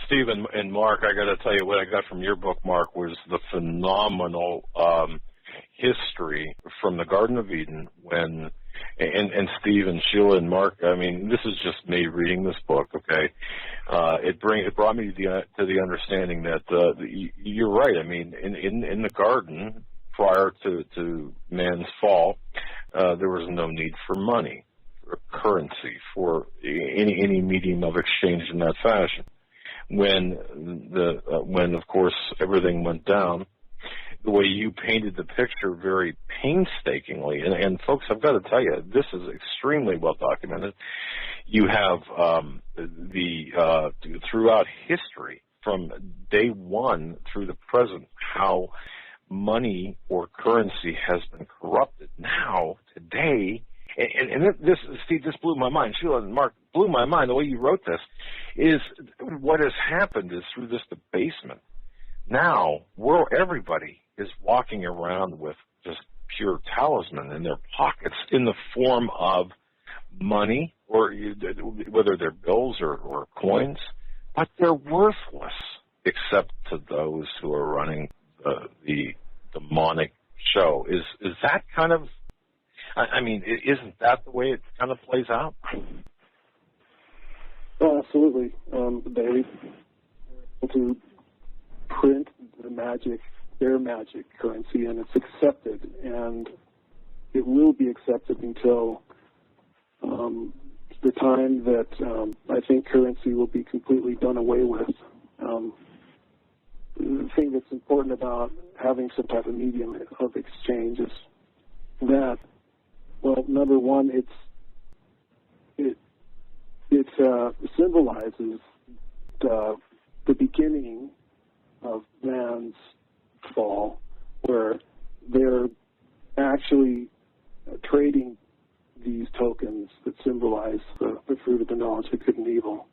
Steve and Mark, I got to tell you, what I got from your book, Mark, was the phenomenal history from the Garden of Eden when, and Steve and Sheila and Mark, I mean, this is just me reading this book, okay? It brought me to the understanding that you're right. I mean, in the garden, prior to man's fall, there was no need for money, for currency, for any medium of exchange in that fashion. When of course everything went down, the way you painted the picture very painstakingly, and folks, I've got to tell you, this is extremely well documented. You have throughout history, from day one through the present, how money or currency has been corrupted. Now, today, and this, Steve, this blew my mind. Sheila and Mark, blew my mind. The way you wrote this is what has happened is through this debasement. Now, everybody is walking around with just pure talisman in their pockets in the form of money, or whether they're bills or coins, but they're worthless except to those who are running the demonic show. Is that kind of, I mean, isn't that the way it kind of plays out? Oh, absolutely. They able to print their magic currency, and it's accepted, and it will be accepted until the time that I think currency will be completely done away with. The thing that's important about having some type of medium of exchange is that, well, number one, it symbolizes the beginning of man's fall, where they're actually trading these tokens that symbolize the fruit of the knowledge of good and evil.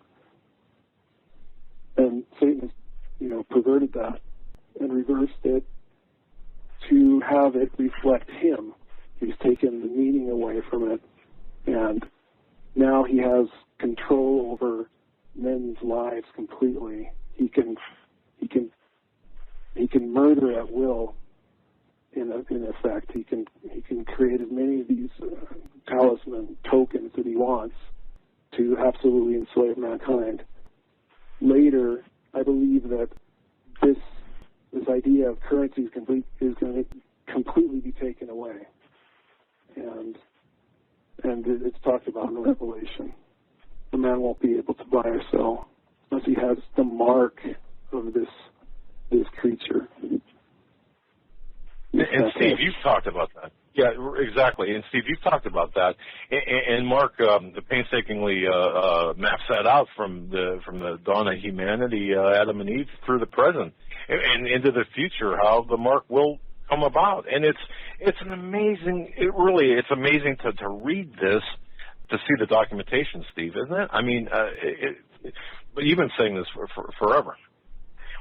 And Satan has, perverted that and reversed it to have it reflect him. He's taken the meaning away from it, and now he has control over men's lives completely. He can murder at will. In effect, he can create as many of these talisman tokens that he wants to absolutely enslave mankind. Later, I believe that this idea of currency is going to completely be taken away, and it's talked about in the Revelation. The man won't be able to buy or sell unless he has the mark of this creature. And Steve, you've talked about that. Yeah, exactly. And Steve, you've talked about that. And Mark painstakingly maps that out from the dawn of humanity, Adam and Eve, through the present and into the future, how the mark will come about. And it's an amazing. It's amazing to read this, to see the documentation, Steve, isn't it? I mean, but you've been saying this for forever.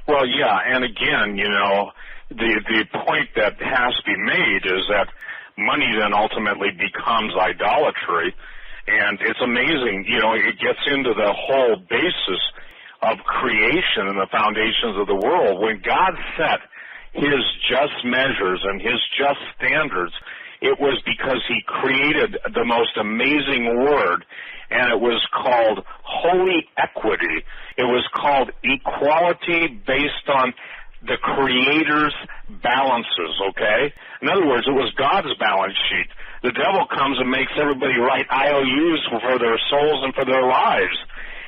Well, yeah, and again, the point that has to be made is that money then ultimately becomes idolatry, and it's amazing, it gets into the whole basis of creation and the foundations of the world. When God set his just measures and his just standards, it was because he created the most amazing word, and it was called holy equity. It was called equality based on the Creator's balances, okay? In other words, it was God's balance sheet. The devil comes and makes everybody write IOUs for their souls and for their lives.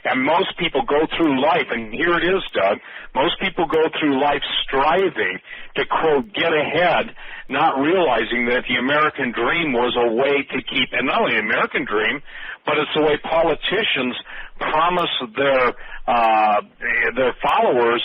And most people go through life, and here it is, Doug, most people go through life striving to, quote, get ahead, not realizing that the American dream was a way to keep, and not only the American dream, but it's the way politicians promise their followers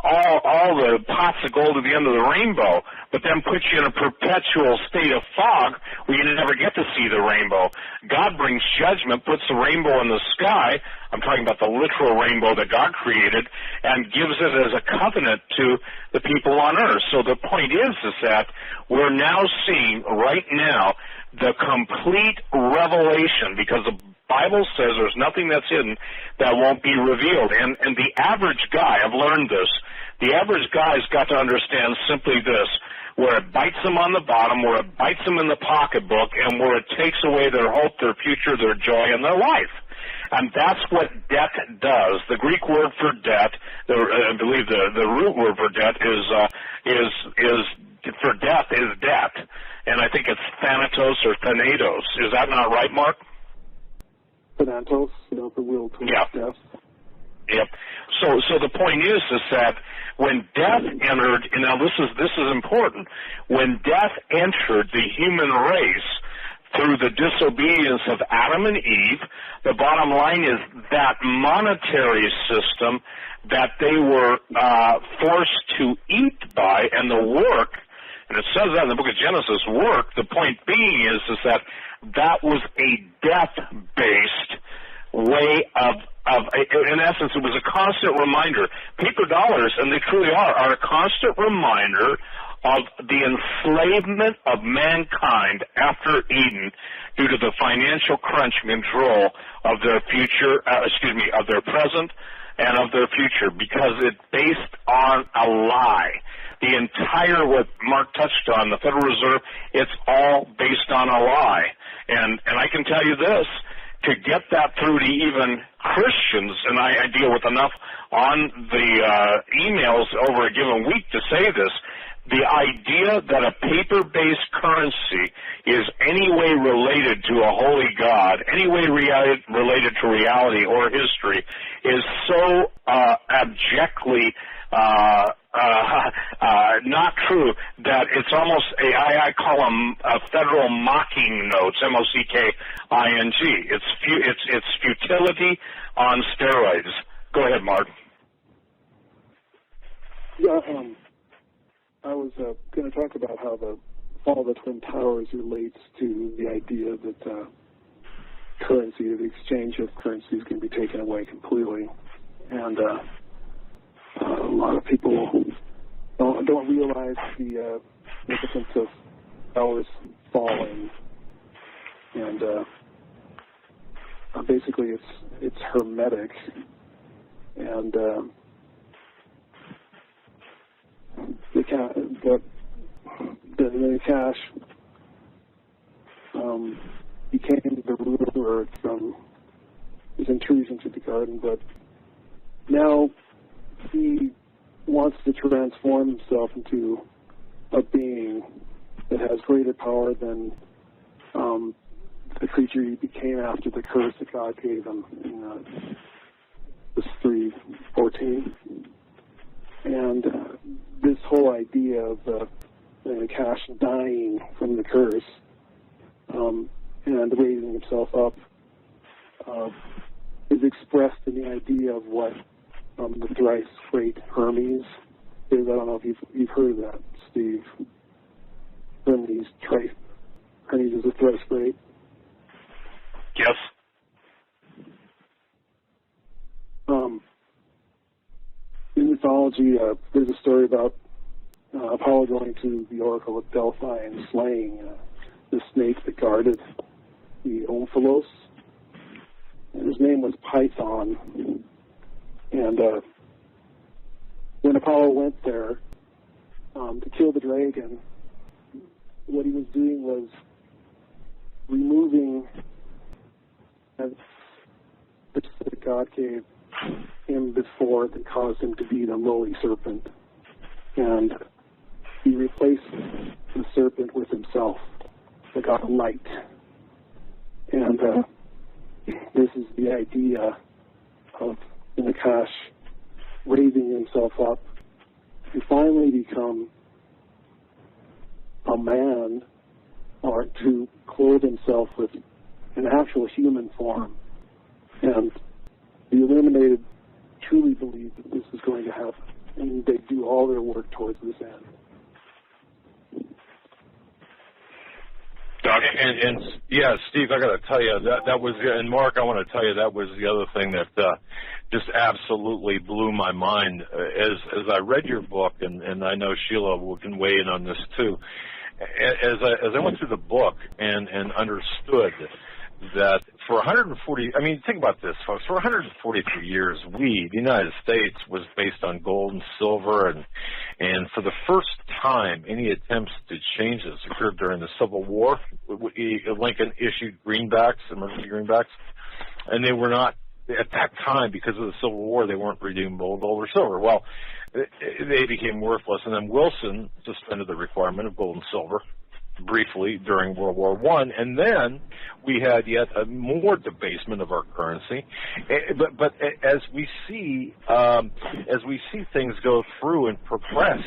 all the pots of gold at the end of the rainbow, but then put you in a perpetual state of fog where you never get to see the rainbow. God brings judgment, puts the rainbow in the sky, I'm talking about the literal rainbow that God created, and gives it as a covenant to the people on earth. So the point is that we're now seeing right now the complete revelation, because the Bible says there's nothing that's hidden that won't be revealed. And the average guy, I've learned this, the average guy's got to understand simply this, where it bites them on the bottom, where it bites them in the pocketbook, and where it takes away their hope, their future, their joy, and their life. And that's what debt does. The Greek word for debt, I believe the root word for debt is debt. And I think it's thanatos or thanatos. Is that not right, Mark? Thanatos, the will to death. Yep. So the point is that when death entered, and now this is important, when death entered the human race through the disobedience of Adam and Eve, the bottom line is that monetary system that they were forced to eat by, and the work, and it says that in the book of Genesis, work, the point being is that was a death-based way of, in essence, it was a constant reminder. Paper dollars, and they truly are a constant reminder of the enslavement of mankind after Eden due to the financial crunch and control of their future, of their present and of their future, because it's based on a lie. The entire, what Mark touched on, the Federal Reserve, it's all based on a lie. And I can tell you this, to get that through to even Christians, and I deal with enough on the emails over a given week to say this, the idea that a paper-based currency is any way related to a holy God, any way related to reality or history, is so abjectly not true that it's almost I call them federal mocking notes, M-O-C-K-I-N-G. It's futility on steroids. Go ahead, Mark. Yeah, I was going to talk about how the fall of the Twin Towers relates to the idea that currency, the exchange of currencies, can be taken away completely, and a lot of people don't realize the significance of towers falling, and basically it's hermetic, and the cash became the ruler from his intrusion to the garden, but now he wants to transform himself into a being that has greater power than the creature he became after the curse that God gave him in verse 3:14. And this whole idea of Cash dying from the curse and raising himself up is expressed in the idea of what the thrice great Hermes is. I don't know if you've heard of that, Steve. Hermes is a thrice great. Yes. In mythology, there's a story about Apollo going to the Oracle at Delphi and slaying the snake that guarded the Omphalos. And his name was Python. And when Apollo went there to kill the dragon, what he was doing was removing the that God gave him before that caused him to be the lowly serpent. And he replaced the serpent with himself, the God of light. And this is the idea of Nakash raising himself up to finally become a man, or to clothe himself with an actual human form. And the Illuminated truly believe that this is going to happen, and they do all their work towards this end. And yeah, Steve, I got to tell you that was, and Mark, I want to tell you that was the other thing that just absolutely blew my mind as I read your book, and I know Sheila can weigh in on this too. As I went through the book and understood that for 140, I mean, think about this, folks. For 143 years, the United States, was based on gold and silver, and for the first time, any attempts to change this occurred during the Civil War. Lincoln issued greenbacks, emergency greenbacks, and they were not, at that time, because of the Civil War, they weren't redeemable gold or silver. Well, they became worthless, and then Wilson suspended the requirement of gold and silver briefly during World War I, and then we had yet more debasement of our currency. But as we see things go through and progress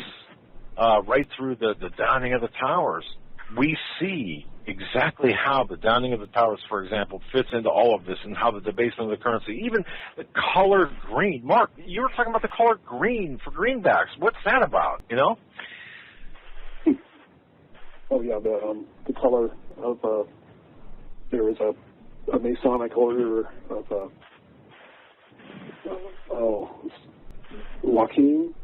right through the downing of the towers, we see exactly how the downing of the towers, for example, fits into all of this, and how the debasement of the currency, even the color green. Mark, you were talking about the color green for greenbacks. What's that about, you know? Oh yeah, the color of there is a Masonic order of Joaquin,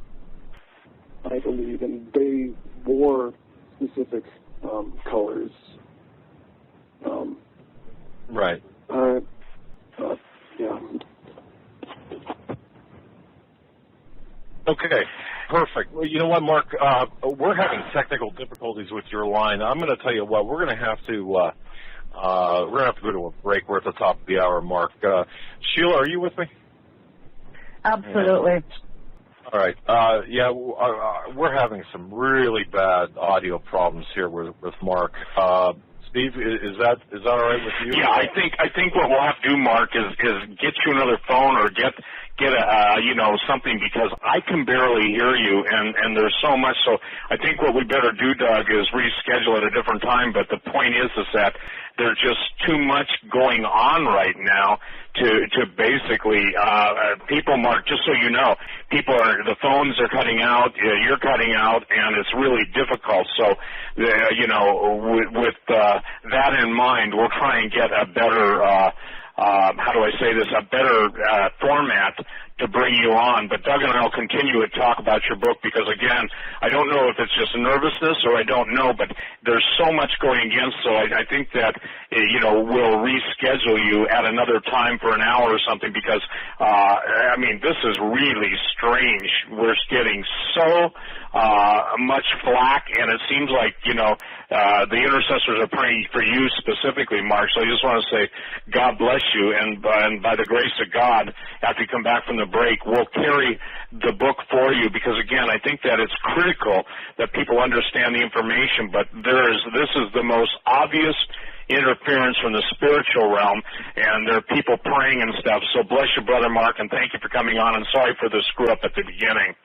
I believe, and they wore specific colors. Right. Yeah. Okay, perfect. Well, you know what, Mark? We're having technical difficulties with your line. I'm going to tell you what. We're going to have to go to a break. We're at the top of the hour, Mark. Sheila, are you with me? Absolutely. All right. We're having some really bad audio problems here with Mark. Steve, is that all right with you? Yeah, I think what we'll have to do, Mark, is get you another phone or get a something, because I can barely hear you, and there's so much. So I think what we better do, Doug, is reschedule at a different time. But the point is that there's just too much going on right now to basically people, Mark, just so you know, the phones are cutting out, you're cutting out, and it's really difficult. So with that in mind, we'll try and get a better a better format to bring you on. But Doug and I will continue to talk about your book, because, again, I don't know if it's just nervousness or I don't know, but there's so much going against. So I think that, we'll reschedule you at another time for an hour or something, because, this is really strange. We're getting so much flack, and it seems like, the intercessors are praying for you specifically, Mark. So I just want to say God bless you, and by the grace of God, after you come back from the break, we'll carry the book for you, because, again, I think that it's critical that people understand the information, but this is the most obvious interference from the spiritual realm, and there are people praying and stuff. So bless you, Brother Mark, and thank you for coming on, and sorry for the screw-up at the beginning.